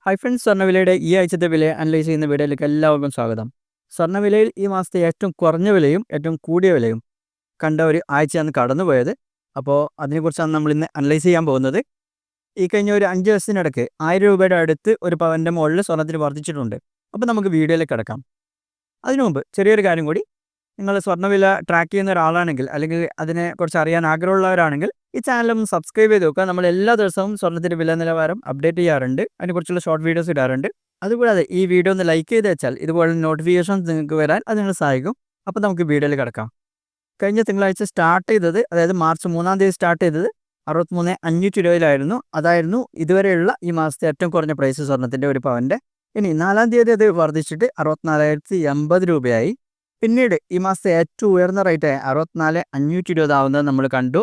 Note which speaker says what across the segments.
Speaker 1: Hi friends, സ്വർണ്ണവിലയുടെ ഈ ആഴ്ചത്തെ വില അനലൈസ് ചെയ്യുന്ന വീഡിയോയിലേക്ക് എല്ലാവർക്കും സ്വാഗതം. സ്വർണ്ണവിലയിൽ ഈ മാസത്തെ ഏറ്റവും കുറഞ്ഞ വിലയും ഏറ്റവും കൂടിയ വിലയും കണ്ട ഒരു ആഴ്ചയാണ് കടന്നുപോയത്. അപ്പോൾ അതിനെക്കുറിച്ചാണ് നമ്മൾ ഇന്ന് അനലൈസ് ചെയ്യാൻ പോകുന്നത്. ഈ കഴിഞ്ഞ ഒരു 5 ദിവസത്തിനിടയ്ക്ക് 1000 രൂപയുടെ അടുത്ത് ഒരു പവൻ്റെ മുകളിൽ സ്വർണ്ണത്തിന് വർദ്ധിച്ചിട്ടുണ്ട്. അപ്പോൾ നമുക്ക് വീഡിയോയിലേക്ക് കിടക്കാം. അതിനു മുമ്പ് ചെറിയൊരു കാര്യം കൂടി, നിങ്ങൾ സ്വർണ്ണവില ട്രാക്ക് ചെയ്യുന്ന ഒരാളാണെങ്കിൽ അല്ലെങ്കിൽ അതിനെക്കുറിച്ച് അറിയാൻ ആഗ്രഹമുള്ളവരാണെങ്കിൽ ഈ ചാനലൊന്ന് സബ്സ്ക്രൈബ് ചെയ്ത് നോക്കുക. നമ്മൾ എല്ലാ ദിവസവും സ്വർണ്ണത്തിൻ്റെ വില നിലവാരം അപ്ഡേറ്റ് ചെയ്യാറുണ്ട്, അതിനെക്കുറിച്ചുള്ള ഷോർട്ട് വീഡിയോസ് ഇടാറുണ്ട്. അതുകൂടാതെ ഈ വീഡിയോ ഒന്ന് ലൈക്ക് ചെയ്ത് വെച്ചാൽ ഇതുപോലെ നോട്ടിഫിക്കേഷൻസ് നിങ്ങൾക്ക് വരാൻ അത് നിങ്ങൾ സഹായിക്കും. അപ്പോൾ നമുക്ക് വീഡിയോയിൽ കിടക്കാം. കഴിഞ്ഞ തിങ്കളാഴ്ച സ്റ്റാർട്ട് ചെയ്തത്, അതായത് മാർച്ച് 3-ാം തീയതി സ്റ്റാർട്ട് ചെയ്തത് 63,520 അതായിരുന്നു ഇതുവരെയുള്ള ഈ മാസത്തെ ഏറ്റവും കുറഞ്ഞ പ്രൈസ് സ്വർണ്ണത്തിൻ്റെ ഒരു പവൻ്റെ. ഇനി 4-ാം തീയതി അത് വർദ്ധിച്ചിട്ട് 64,080 രൂപയായി. പിന്നീട് ഈ മാസത്തെ ഏറ്റവും ഉയർന്ന റേറ്റായ 64,520 ആവുന്നത് നമ്മൾ കണ്ടു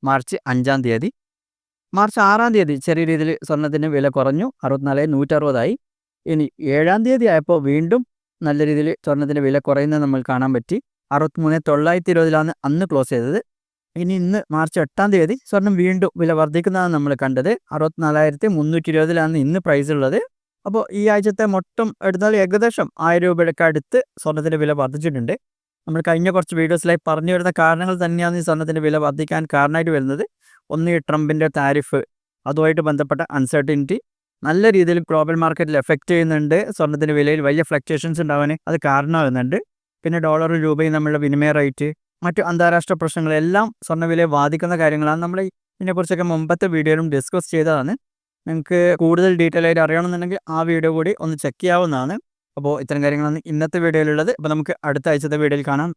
Speaker 1: മാർച്ച് 5-ാം തീയതി. മാർച്ച് 6-ാം തീയതി ചെറിയ രീതിയിൽ സ്വർണ്ണത്തിന് വില കുറഞ്ഞു, 64,160 ഇനി 7-ാം തീയതി ആയപ്പോൾ വീണ്ടും നല്ല രീതിയിൽ സ്വർണ്ണത്തിൻ്റെ വില കുറയുന്നത് നമ്മൾ കാണാൻ പറ്റി. 63,920 അന്ന് ക്ലോസ് ചെയ്തത്. ഇനി ഇന്ന് മാർച്ച് 8-ാം തീയതി സ്വർണ്ണം വീണ്ടും വില വർദ്ധിക്കുന്നതാണ് നമ്മൾ കണ്ടത്. 64,320 ഇന്ന് പ്രൈസ് ഉള്ളത്. അപ്പോൾ ഈ ആഴ്ചത്തെ മൊത്തം എടുത്താൽ ഏകദേശം 1000 രൂപയുടെ അടുത്ത് സ്വർണ്ണത്തിൻ്റെ വില വർദ്ധിച്ചിട്ടുണ്ട്. നമ്മൾ കഴിഞ്ഞ കുറച്ച് വീഡിയോസിലായി പറഞ്ഞു വരുന്ന കാരണങ്ങൾ തന്നെയാണ് ഈ സ്വർണ്ണത്തിൻ്റെ വില വർദ്ധിക്കാൻ കാരണമായിട്ട് വരുന്നത്. ഒന്ന്, ഈ ട്രംപിൻ്റെ താരിഫ്, അതുമായിട്ട് ബന്ധപ്പെട്ട അൺസർട്ടിനിറ്റി നല്ല രീതിയിൽ ഗ്ലോബൽ മാർക്കറ്റിൽ എഫക്റ്റ് ചെയ്യുന്നുണ്ട്. സ്വർണ്ണത്തിൻ്റെ വിലയിൽ വലിയ ഫ്ലക്ച്വേഷൻസ് ഉണ്ടാവാൻ അത് കാരണമാകുന്നുണ്ട്. പിന്നെ ഡോളറും രൂപയും നമ്മളുടെ വിനിമയ റേറ്റ്, മറ്റു അന്താരാഷ്ട്ര പ്രശ്നങ്ങളെല്ലാം സ്വർണ്ണവിലയെ ബാധിക്കുന്ന കാര്യങ്ങളാണ്. നമ്മൾ ഇതിനെക്കുറിച്ചൊക്കെ മുമ്പത്തെ വീഡിയോയിലും ഡിസ്കസ് ചെയ്തതാണ്. നിങ്ങൾക്ക് കൂടുതൽ ഡീറ്റെയിൽ ആയിട്ട് അറിയണമെന്നുണ്ടെങ്കിൽ ആ വീഡിയോ കൂടി ഒന്ന് ചെക്ക് ചെയ്യാവുന്നതാണ്. അപ്പോൾ ഇത്തരം കാര്യങ്ങളാണ് ഇന്നത്തെ വീഡിയോയിലുള്ളത്. അപ്പോൾ നമുക്ക് അടുത്ത ആഴ്ചത്തെ വീഡിയോയിൽ കാണാം.